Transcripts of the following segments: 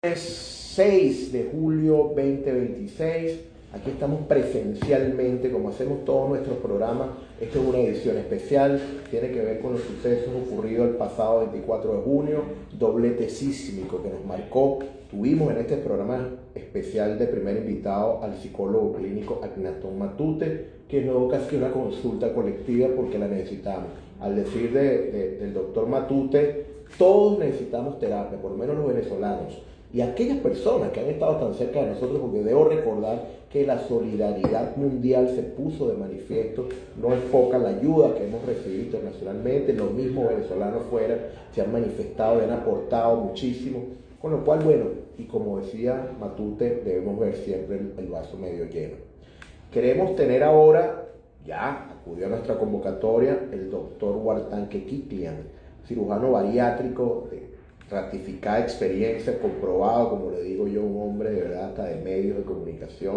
Es 6 de julio 2026. Aquí estamos presencialmente, como hacemos todos nuestros programas. Esta es una edición especial, tiene que ver con los sucesos ocurridos el pasado 24 de junio, doblete sísmico que nos marcó. Tuvimos en este programa especial de primer invitado al psicólogo clínico Agnatón Matute, que nos dio casi una consulta colectiva porque la necesitamos. Al decir del doctor Matute, todos necesitamos terapia, por lo menos los venezolanos. Y aquellas personas que han estado tan cerca de nosotros, porque debo recordar que la solidaridad mundial se puso de manifiesto, no es poca la ayuda que hemos recibido internacionalmente, los mismos venezolanos fuera se han manifestado y han aportado muchísimo, con lo cual, bueno, y como decía Matute, debemos ver siempre el vaso medio lleno. Queremos tener ahora, ya acudió a nuestra convocatoria, el doctor Wartan Kekiklian, cirujano bariátrico de ratificada experiencia, comprobado, como le digo yo, un hombre de verdad hasta de medios de comunicación,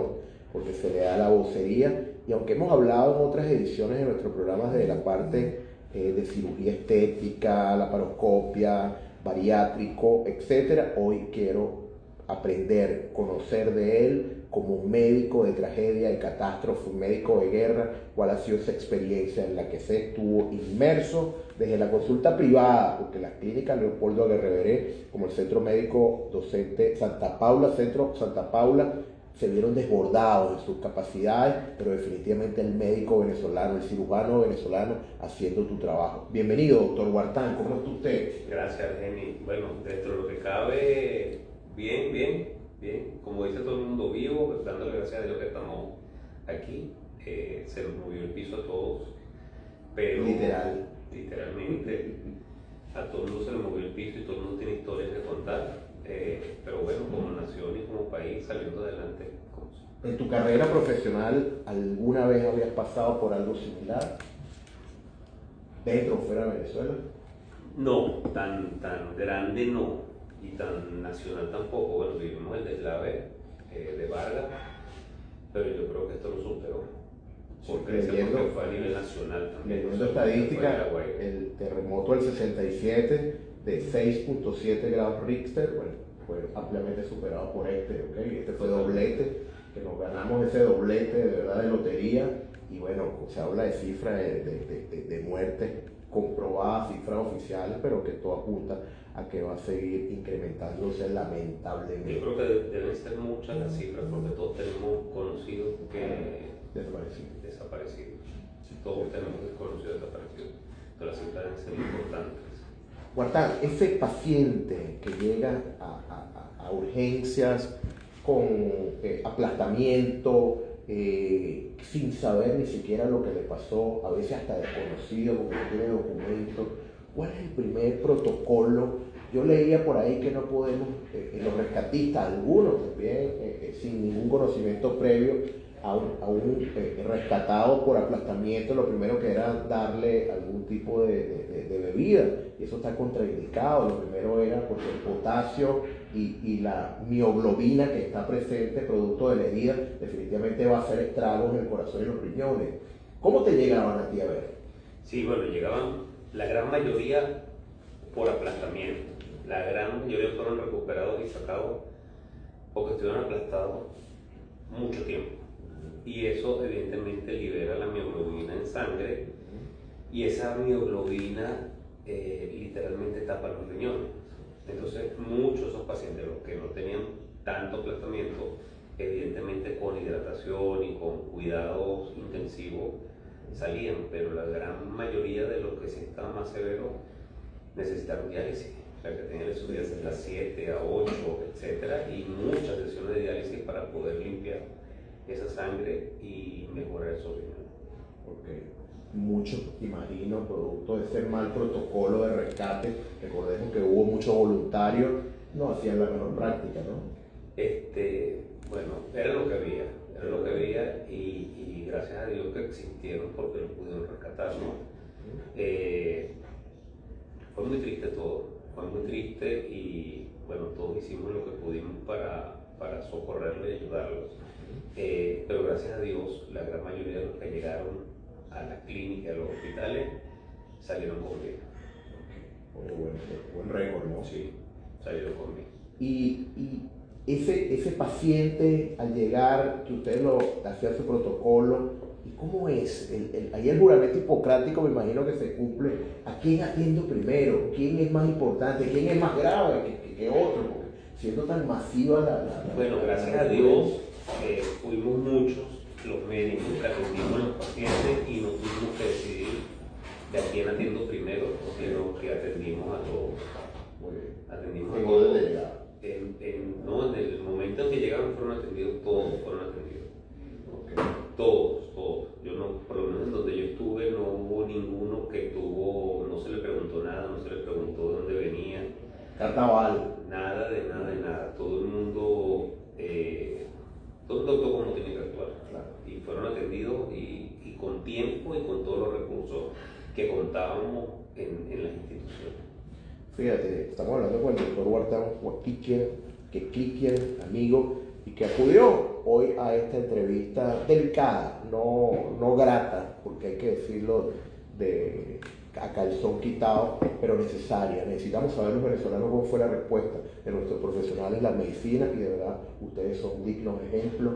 porque se le da la vocería. Y aunque hemos hablado en otras ediciones de nuestros programas de la parte de cirugía estética, laparoscopia, bariátrico, etcétera, hoy quiero aprender, conocer de él como un médico de tragedia, de catástrofe, un médico de guerra, cuál ha sido esa experiencia en la que se estuvo inmerso desde la consulta privada, porque las clínicas Leopoldo Guerreveré, como el Centro Médico Docente Santa Paula, Centro Santa Paula, se vieron desbordados en sus capacidades, pero definitivamente el médico venezolano, el cirujano venezolano, haciendo tu trabajo. Bienvenido, doctor Wartan, ¿cómo está usted? Gracias, Jenny. Bueno, dentro de lo que cabe, bien, bien, bien. Como dice todo el mundo, vivo, dándole gracias a Dios que estamos aquí. Se nos movió el piso a todos, pero literalmente, a todo el mundo se nos movió el piso y todo el mundo tiene historias que contar. Pero bueno, como nación y como país, saliendo adelante. ¿En tu carrera profesional alguna vez habías pasado por algo similar? ¿Dentro o fuera de Venezuela? No, tan grande no, y tan nacional tampoco. Bueno, vivimos el deslave de Vargas, pero yo creo que esto lo superó. Porque fue a nivel nacional también. Leyendo estadística, el terremoto del 67 de 6.7 grados Richter, bueno, fue ampliamente superado por este, ¿okay? Este fue doblete, que nos ganamos ese doblete de verdad de lotería, y bueno, se habla de cifras de muertes comprobadas, cifras oficiales, pero que todo apunta a que va a seguir incrementándose lamentablemente. Yo creo que deben ser muchas las cifras, porque todos tenemos conocidos que desaparecidos. Todos tenemos conocidos desaparecidos, pero las cifras deben ser importantes. Wartan, ese paciente que llega a urgencias con aplastamiento, sin saber ni siquiera lo que le pasó, a veces hasta desconocido porque no tiene documentos, ¿cuál es el primer protocolo? Yo leía por ahí que no podemos, los rescatistas, algunos también, sin ningún conocimiento previo, a un rescatado por aplastamiento, lo primero que era darle algún tipo de bebida, y eso está contraindicado. Lo primero era porque el potasio y la mioglobina que está presente, producto de la herida, definitivamente va a hacer estragos en el corazón y los riñones. ¿Cómo te llegaban a ti a ver? Sí, bueno, llegaban la gran mayoría por aplastamiento. La gran mayoría fueron recuperados y sacados porque estuvieron aplastados mucho tiempo. Y eso evidentemente libera la mioglobina en sangre, y esa mioglobina literalmente tapa los riñones. Entonces muchos de esos pacientes, los que no tenían tanto aplastamiento, evidentemente con hidratación y con cuidados intensivos salían, pero la gran mayoría de los que sí estaban más severos necesitaron diálisis. O sea, que tenían esos días a 7, a 8, etcétera, y muchas sesiones de diálisis para poder limpiar esa sangre y mejorar esos riñones. Porque muchos, imagino, producto de ese mal protocolo de rescate, recordemos que hubo muchos voluntarios, no hacían la menor práctica, ¿no? Bueno, era lo que había, y gracias a Dios que existieron porque lo pudieron rescatar, ¿no? Fue muy triste todo, fue muy triste, y bueno, todos hicimos lo que pudimos para socorrerlos y ayudarlos. Pero gracias a Dios, la gran mayoría de los que llegaron a la clínica, a los hospitales, salieron con vida. Buen récord, ¿no? Sí, salieron con vida. Y ese paciente al llegar, que usted lo hacía su protocolo, ¿y cómo es? Ahí el juramento hipocrático me imagino que se cumple. ¿A quién atiendo primero? ¿Quién es más importante? ¿Quién es más grave que otro? Porque siendo tan masiva Bueno, gracias a Dios fuimos muchos los médicos que atendimos a los pacientes y no tuvimos que decidir de a quién atiendo primero, sino que atendimos a todos. Muy bien. Atendimos a En todos. orden de llegada. No, en el momento en que llegaron fueron atendidos, todos fueron atendidos. Okay. Todos. Yo no, por lo menos en donde yo estuve no hubo ninguno que no se le preguntó nada, no se le preguntó de dónde venía. Carnaval. Nada de nada. Todo el mundo actuó como tenía que actuar. Claro. Y fueron atendidos y con tiempo y con todos los recursos que contábamos en las instituciones. Fíjate, estamos hablando con el doctor Huartán Kikier, amigo, y que acudió hoy a esta entrevista delicada, no grata, porque hay que decirlo a calzón quitado, pero necesaria. Necesitamos saber los venezolanos cómo fue la respuesta de nuestros profesionales en la medicina, y de verdad ustedes son dignos ejemplos.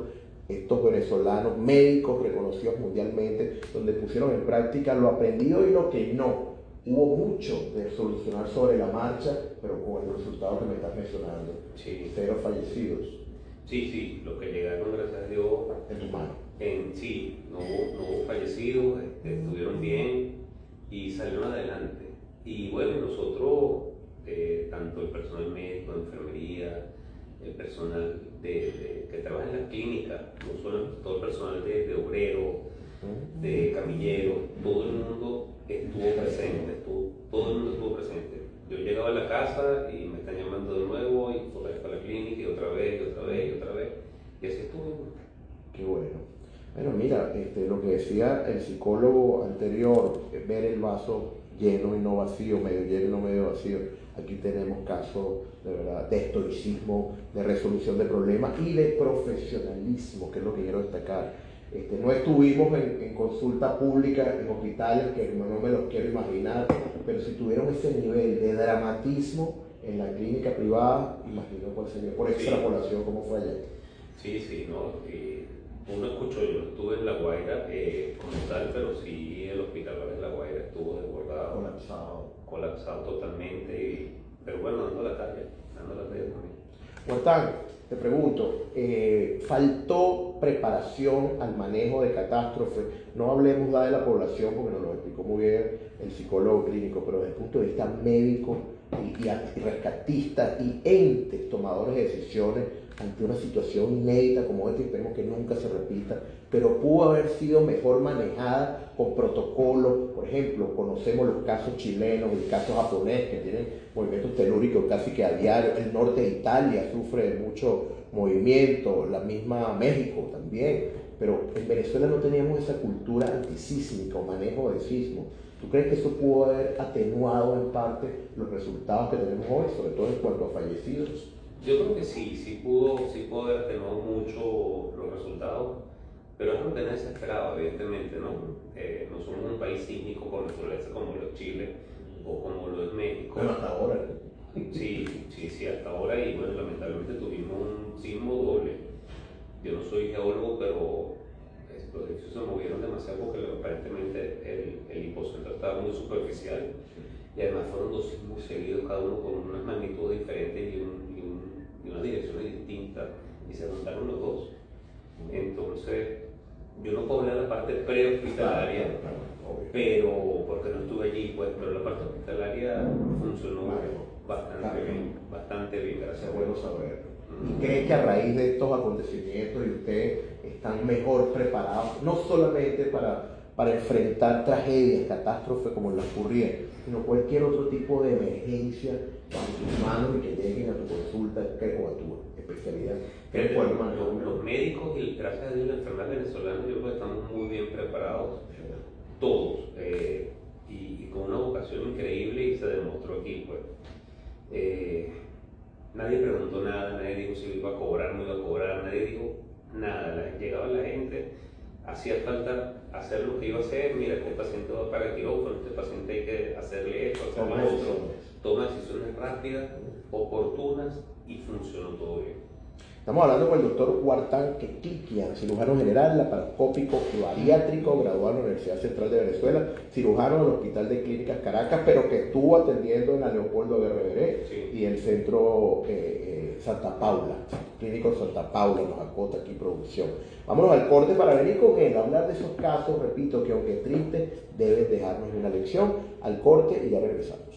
Estos venezolanos médicos reconocidos mundialmente, donde pusieron en práctica lo aprendido y lo que no. Hubo mucho de solucionar sobre la marcha, pero con el resultado que me estás mencionando. Sí. 0 fallecidos. Sí, los que llegaron, gracias a Dios, En tu mano. Sí, no hubo fallecidos, estuvieron bien y salieron adelante. Y bueno, nosotros, tanto el personal médico, de enfermería, el personal que trabaja en las clínicas, no solo todo el personal de obrero, de camilleros, todo el mundo estuvo presente, todo el mundo estuvo presente. Yo llegaba a la casa y me están llamando de nuevo y otra vez para la clínica y otra vez, y así estuvo. Qué bueno. Bueno, mira, lo que decía el psicólogo anterior, ver el vaso lleno y no vacío, medio lleno y no medio vacío. Aquí tenemos casos de verdad de estoicismo, de resolución de problemas y de profesionalismo, que es lo que quiero destacar. No estuvimos en consulta pública en hospitales, que no me los quiero imaginar, pero si tuvieron ese nivel de dramatismo en la clínica privada, imagino cuál sería, por extrapolación, cómo fue allá. Sí, no. Uno escuchó, yo no estuve en La Guaira como tal, pero sí el hospital de La Guaira estuvo desbordado, colapsado totalmente, pero bueno, dando la talla también. Huartán, te pregunto, ¿faltó preparación al manejo de catástrofe? No hablemos ya de la población, porque nos lo explicó muy bien el psicólogo clínico, pero desde el punto de vista médico y rescatista y entes tomadores de decisiones ante una situación inédita como esta, y esperemos que nunca se repita, pero pudo haber sido mejor manejada con protocolos. Por ejemplo, conocemos los casos chilenos, el caso japonés, que tienen movimientos telúricos casi que a diario. El norte de Italia sufre de mucho movimiento, la misma México también, pero en Venezuela no teníamos esa cultura antisísmica o manejo de sismo. ¿Tú crees que eso pudo haber atenuado en parte los resultados que tenemos hoy, sobre todo en cuanto a fallecidos? Yo creo que sí pudo haber atenuado mucho los resultados, pero es algo que nadie se esperaba, evidentemente, ¿no? No somos un país sísmico por naturaleza como lo es Chile o como lo es México. Bueno, hasta ahora. Sí, hasta ahora, y bueno, lamentablemente tuvimos un sismo doble. Yo no soy geólogo, pero los edificios se movieron demasiado porque aparentemente el hipocentro estaba muy superficial, y además fueron 2 sismos seguidos, cada uno con unas magnitudes diferentes y unas direcciones distintas, y se juntaron los dos. Entonces, yo no puedo hablar de la parte prehospitalaria, pero porque no estuve allí, pues, pero la parte hospitalaria funcionó bastante bien, gracias a Dios. Bueno saber. ¿Y crees que a raíz de estos acontecimientos y ustedes están mejor preparados, no solamente para enfrentar tragedias, catástrofes como las ocurridas, sino cualquier otro tipo de emergencia bajo tus manos y que lleguen a tu consulta o a tu especialidad? Los médicos y gracias a Dios la enfermedad venezolana, yo creo que estamos muy bien preparados, todos, y con una vocación increíble, y se demostró aquí, pues. Nadie preguntó nada, nadie dijo si iba a cobrar, no iba a cobrar, nadie dijo nada. Llegaba la gente, hacía falta hacer lo que iba a hacer. Mira, este paciente va para el quirófano, este paciente hay que hacerle esto, hacerle otro. toma decisiones rápidas, oportunas y funcionó todo bien. Estamos hablando con el doctor Huartán Quequiquian, cirujano general, laparoscópico y bariátrico, graduado en la Universidad Central de Venezuela, cirujano del Hospital de Clínicas Caracas, pero que estuvo atendiendo en la Leopoldo Guerrero y el Centro Santa Paula, Clínico Santa Paula, nos acota aquí producción. Vámonos al corte para venir con él, hablar de esos casos, repito, que aunque tristes, deben dejarnos una lección. Al corte y ya regresamos.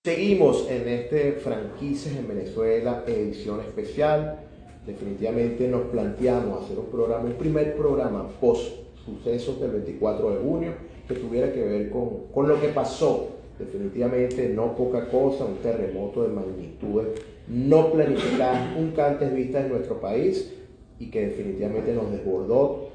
Seguimos en Franquicias en Venezuela, edición especial. Definitivamente nos planteamos hacer un primer programa post sucesos del 24 de junio que tuviera que ver con lo que pasó. Definitivamente no poca cosa, un terremoto de magnitudes no planificadas, nunca antes vistas en nuestro país y que definitivamente nos desbordó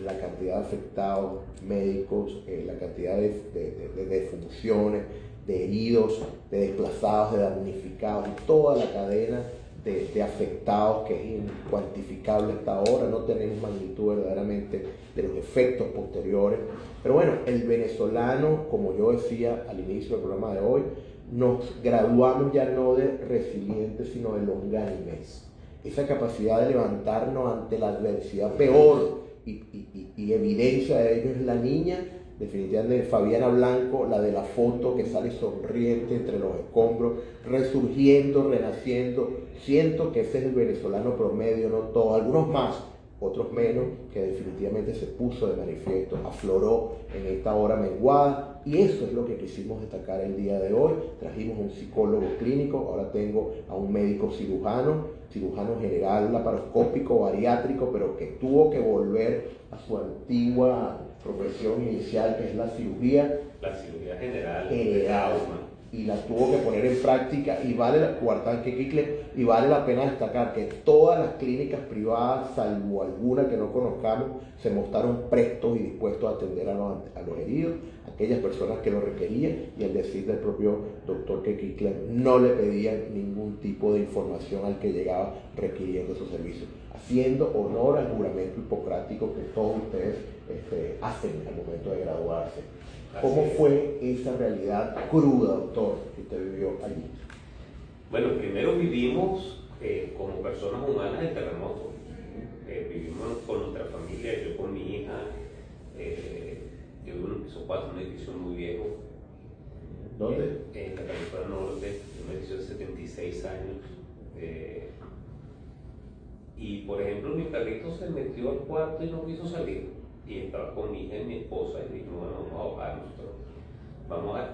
la cantidad de afectados médicos, la cantidad de defunciones, de heridos, de desplazados, de damnificados, y toda la cadena de afectados que es incuantificable hasta ahora. No tenemos magnitud verdaderamente de los efectos posteriores. Pero bueno, el venezolano, como yo decía al inicio del programa de hoy, nos graduamos ya no de resilientes, sino de longánimes. Esa capacidad de levantarnos ante la adversidad peor y evidencia de ello es la niña, definitivamente Fabiana Blanco, la de la foto que sale sonriente entre los escombros, resurgiendo, renaciendo. Siento que ese es el venezolano promedio, no todos, algunos más, otros menos, que definitivamente se puso de manifiesto, afloró en esta hora menguada, y eso es lo que quisimos destacar el día de hoy. Trajimos un psicólogo clínico, ahora tengo a un médico cirujano general, laparoscópico, bariátrico, pero que tuvo que volver a su antigua profesión inicial, que es la cirugía general. Y la tuvo que poner en práctica, y vale la pena destacar que todas las clínicas privadas, salvo alguna que no conozcamos, se mostraron prestos y dispuestos a atender a los heridos, aquellas personas que lo requerían, y al decir del propio doctor Quequicle, no le pedían ningún tipo de información al que llegaba requiriendo esos servicios, haciendo honor al juramento hipocrático que todos ustedes hacen al momento de graduarse. ¿Cómo fue esa realidad cruda, doctor, que usted vivió allí? Bueno, primero vivimos como personas humanas el terremoto. Vivimos con nuestra familia, yo con mi hija. Yo vivo en un piso 4, un edificio muy viejo. ¿Dónde? En la California Norte, un edificio de 76 años. Y por ejemplo, mi perrito se metió al cuarto y no quiso salir. Y estaba con mi hija y mi esposa y dijimos, bueno, vamos a bajar nosotros.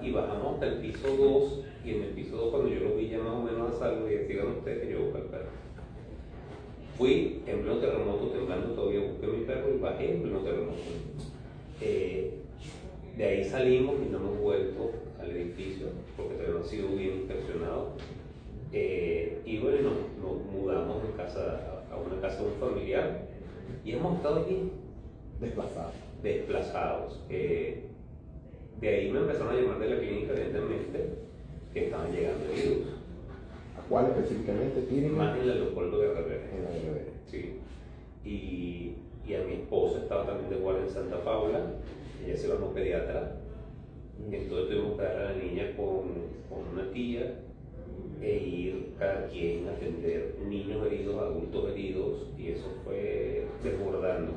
Y bajamos hasta el piso 2, y en el piso 2, cuando yo lo vi ya más o menos a salvo, y sigan ustedes que yo busco al perro. Fui en pleno terremoto, temblando todavía, busqué a mi perro y bajé en pleno terremoto. De ahí salimos y no hemos vuelto al edificio porque todavía no ha sido bien inspeccionado. Y bueno, nos mudamos a una casa de un familiar y hemos estado allí desplazados. De ahí me empezaron a llamar de la clínica, evidentemente, que estaban llegando heridos. ¿A cuál específicamente clínica? Más en la Leopoldo Guerrero. En la Guerrero. Sí. Y a mi esposa estaba también de guardia en Santa Paula, ella se va como pediatra. Entonces tuvimos que dar a la niña con una tía e ir cada quien a atender niños heridos, adultos heridos, y eso fue desbordante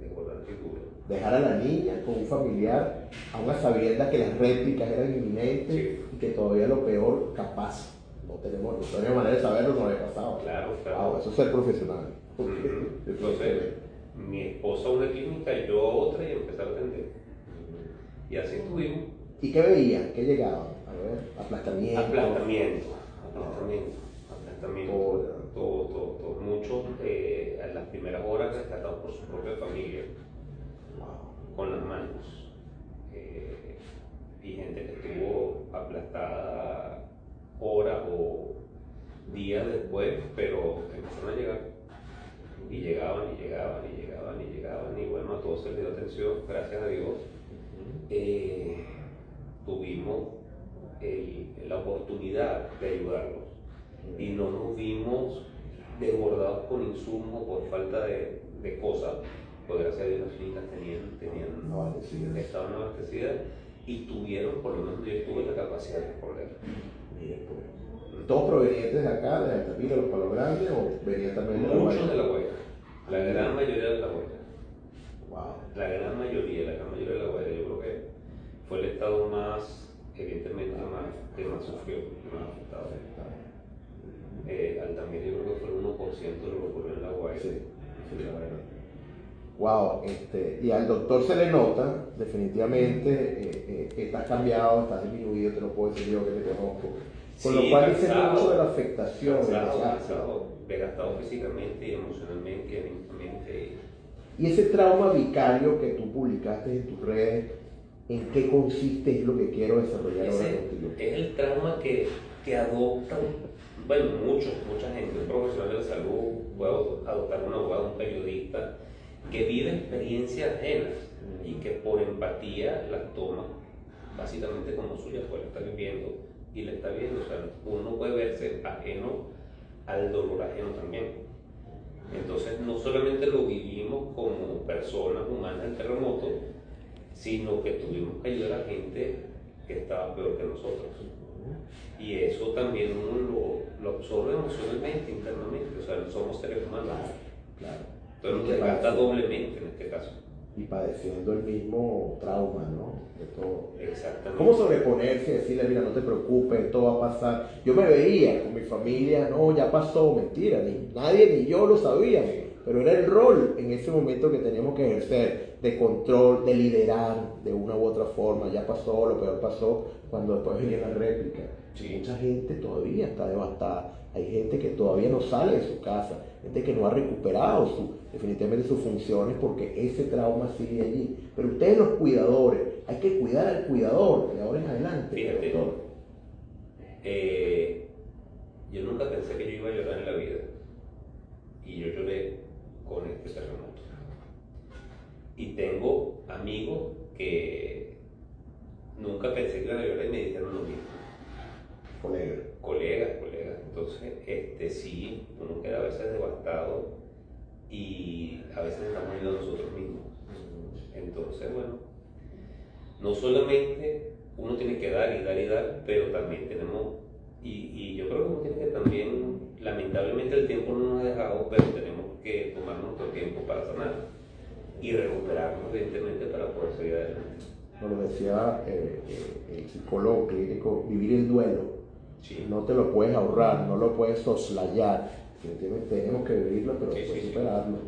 y duro. Dejar a la niña con un familiar, a una sabienda que las réplicas eran inminentes, sí, y que todavía lo peor, capaz, no tenemos manera de saberlo, no había pasado. Claro. Wow, eso es ser profesional. Entonces, mi esposa a una clínica y yo a otra, y empezar a atender. Y así estuvimos. ¿Y qué veían? ¿Qué llegaban? A ver, aplastamiento. Todo. Muchos en las primeras horas rescatados por su propia familia, con las manos. Y gente que estuvo aplastada horas o días después, pero empezaron a llegar. Y llegaban, y bueno, a todos se les dio atención, gracias a Dios. Tuvimos la oportunidad de ayudarlos y no nos vimos desbordados con insumos o por falta de cosas, pues gracias a Dios las clínicas estaban abastecidas y tuvieron, por lo menos yo tuve la capacidad de responder. Mira, pues. ¿Todos provenientes de acá, de Altamira, los Palos Grandes, o venían también de La Guaira? Muchos de La Guaira, la gran mayoría de La Guaira. Wow. La gran mayoría de La Guaira. Yo creo que fue el estado más, evidentemente, que más sufrió, más afectado. Altamira yo creo que fue el 1% de lo que ocurrió en La Guaira. Sí, la verdad. Wow, y al doctor se le nota, definitivamente, estás cambiado, estás disminuido, te lo puedo decir yo que te conozco. Con lo cual dice mucho de la afectación. Desgastado físicamente y emocionalmente y anímicamente. Y ese trauma vicario que tú publicaste en tus redes, ¿en qué consiste? Es lo que quiero desarrollar ahora contigo. Es el trauma que adopta, mucha gente, un profesional de la salud puede adoptar un abogado, un periodista, que vive experiencias ajenas y que por empatía las toma básicamente como suya, pues la está viviendo y la está viendo. O sea, uno puede verse ajeno al dolor ajeno también. Entonces, no solamente lo vivimos como personas humanas del terremoto, sino que tuvimos que ayudar a gente que estaba peor que nosotros. Y eso también uno lo absorbe emocionalmente, internamente. O sea, somos seres humanos. Claro. Entonces nos desgasta doblemente en este caso. Y padeciendo el mismo trauma, ¿no? De todo. Exactamente. ¿Cómo sobreponerse y decirle, mira, no te preocupes, esto va a pasar? Yo me veía con mi familia, no, ya pasó, mentira, nadie ni yo lo sabía, pero era el rol en ese momento que teníamos que ejercer, de control, de liderar de una u otra forma. Ya pasó, lo peor pasó, cuando después venía la réplica. Sí. Mucha gente todavía está devastada. Hay gente que todavía no sale de su casa, gente que no ha recuperado definitivamente sus funciones porque ese trauma sigue allí. Pero ustedes los cuidadores, hay que cuidar al cuidador de ahora en adelante. Fíjate, yo nunca pensé que yo iba a llorar en la vida y yo lloré con este terremoto. Y tengo amigos que nunca pensé que iban a llorar y me dijeron lo mismo. Colegas. Entonces, sí, uno queda a veces devastado y a veces estamos ayudando a nosotros mismos. Entonces, bueno, no solamente uno tiene que dar, pero también tenemos, y yo creo que uno tiene que también, lamentablemente el tiempo no nos ha dejado, pero tenemos que tomar nuestro tiempo para sanar y recuperarnos, evidentemente, para poder seguir adelante. Nos lo decía el psicólogo clínico, vivir el duelo. Sí. No te lo puedes ahorrar, no lo puedes soslayar. Tenemos que vivirlo, pero superarlo.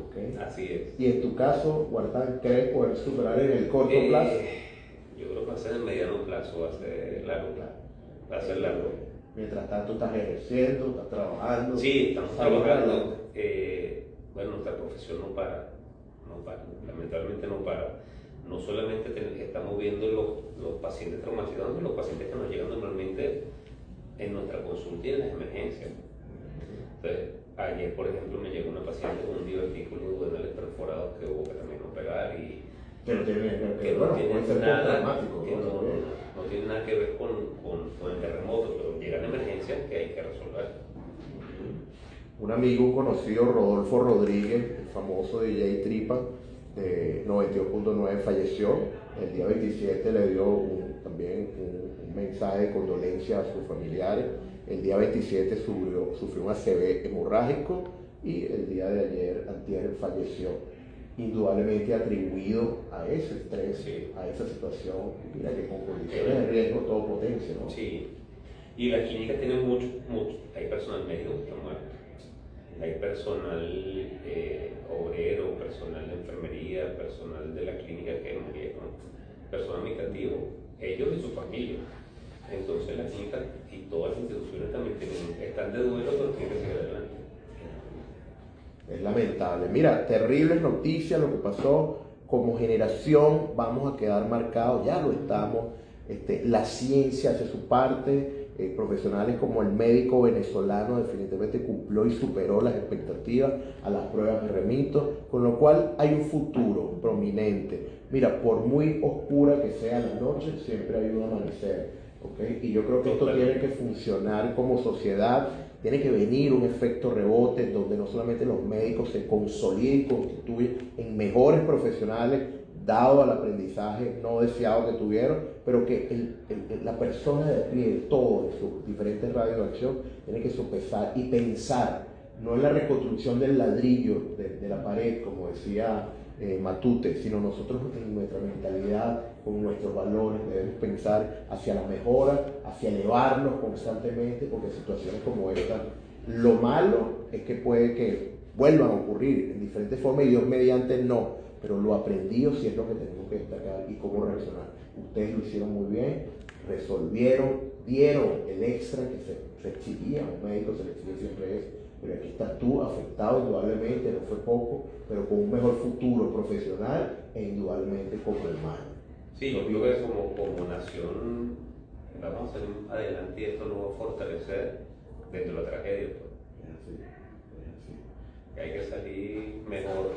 ¿Okay? Así es. Y en tu caso, Huartán, ¿crees poder superar en el corto plazo? Yo creo que va a ser en el mediano plazo, va a ser largo. Va a ser largo. Mientras tanto, estás ejerciendo, estás trabajando. Sí, estamos trabajando. Nuestra profesión no para, lamentablemente no para. No solamente estamos viendo los pacientes traumatizados, sino los pacientes que nos llegan normalmente en nuestra consulta y en las emergencias. Entonces, ayer, por ejemplo, me llegó una paciente con un divertículo duodenal perforado que hubo que también operar y que no tiene nada que ver con el terremoto, pero llegan emergencias que hay que resolver. Un amigo, un conocido, Rodolfo Rodríguez, el famoso DJ Tripa, de 92.9, falleció. El día 27 le dio también un mensaje de condolencia a sus familiares. El día 27 sufrió un ACV hemorrágico y el día de ayer, antier, falleció. Indudablemente atribuido a ese estrés, a esa situación. Mira que con condiciones de riesgo todo potencia, ¿no? Sí. Y la clínica tiene mucho. Hay personal médico que está muerto. Hay personal obrero, personal de enfermería, personal de la clínica que murieron, personal administrativo, ellos y su familia. Entonces la clínica y todas las instituciones también están de duelo, pero tienen que seguir adelante. Es lamentable. Mira, terribles noticias lo que pasó. Como generación vamos a quedar marcados, ya lo estamos. La ciencia hace su parte. Profesionales como el médico venezolano definitivamente cumplió y superó las expectativas a las pruebas de remito, con lo cual hay un futuro prominente. Mira, por muy oscura que sea la noche, siempre hay un amanecer. ¿okay? Y yo creo que esto tiene que funcionar como sociedad, tiene que venir un efecto rebote donde no solamente los médicos se consoliden y constituyen en mejores profesionales, dado al aprendizaje no deseado que tuvieron, pero que la persona de pie, todo en sus diferentes radios de acción, tiene que sopesar y pensar, no en la reconstrucción del ladrillo de la pared, como decía Matute, sino nosotros en nuestra mentalidad, con nuestros valores, debemos pensar hacia la mejora, hacia elevarnos constantemente, porque situaciones como esta, lo malo es que puede que vuelvan a ocurrir en diferentes formas y Dios mediante no, pero lo aprendido sí es lo que tenemos que destacar y cómo reaccionar. Ustedes lo hicieron muy bien, resolvieron, dieron el extra que se exigía, un médico se le exige siempre eso, pero aquí estás tú afectado indudablemente, no fue poco, pero con un mejor futuro profesional e indudablemente como hermano. Sí, yo creo que como nación vamos a salir adelante y esto nos va a fortalecer dentro de la tragedia. Es así, es así. Que hay que salir mejor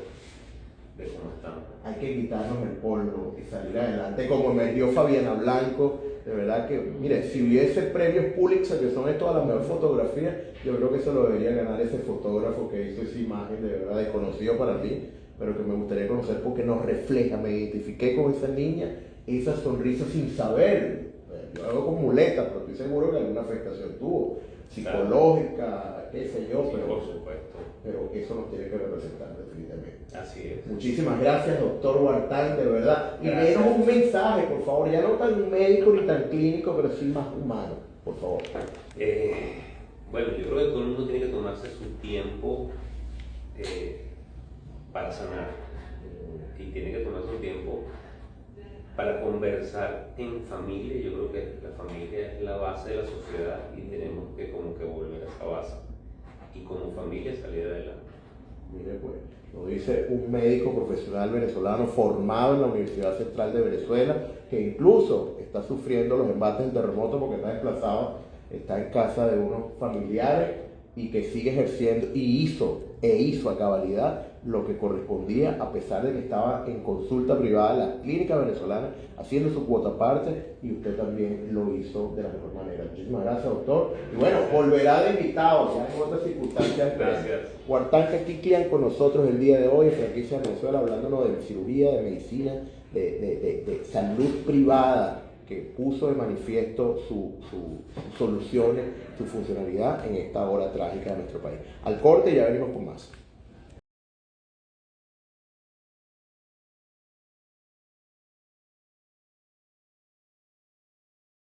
de cómo estamos. Hay que quitarnos el polvo y salir adelante, como me dio Fabiana Blanco. De verdad que, mire, si hubiese premios Pulitzer, que son estos a la mejor fotografía, yo creo que eso lo debería ganar ese fotógrafo que hizo esa imagen, de verdad desconocido para mí, pero que me gustaría conocer porque nos refleja. Me identifiqué con esa niña, esa sonrisa sin saber. Yo hago con muletas, pero estoy seguro que alguna afectación tuvo, psicológica, qué sé yo, pero, por supuesto. Pero eso nos tiene que representar definitivamente. Así es. Muchísimas gracias, doctor Huartán, de verdad. Y Gracias. denos un mensaje, por favor, ya no tan médico ni tan clínico, pero sí más humano, por favor. Bueno, yo creo que todo el mundo tiene que tomarse su tiempo para sanar. Y tiene que tomarse su tiempo para conversar en familia. Yo creo que la familia es la base de la sociedad y tenemos que como que volver a esa base. Y como familia salir adelante. Mire, pues, lo dice un médico profesional venezolano formado en la Universidad Central de Venezuela, que incluso está sufriendo los embates del terremoto porque está desplazado, está en casa de unos familiares y que sigue ejerciendo y hizo a cabalidad lo que correspondía, a pesar de que estaba en consulta privada en la clínica venezolana haciendo su cuota aparte, y usted también lo hizo de la mejor manera. Muchísimas gracias, doctor. Y bueno, volverá de invitado ya en otras circunstancias. Gracias. Huartán Kiklian con nosotros el día de hoy en Franquicia Venezuela, hablándonos de cirugía, de medicina, de salud privada, que puso de manifiesto sus soluciones, su funcionalidad en esta hora trágica de nuestro país. Al corte, ya venimos con más.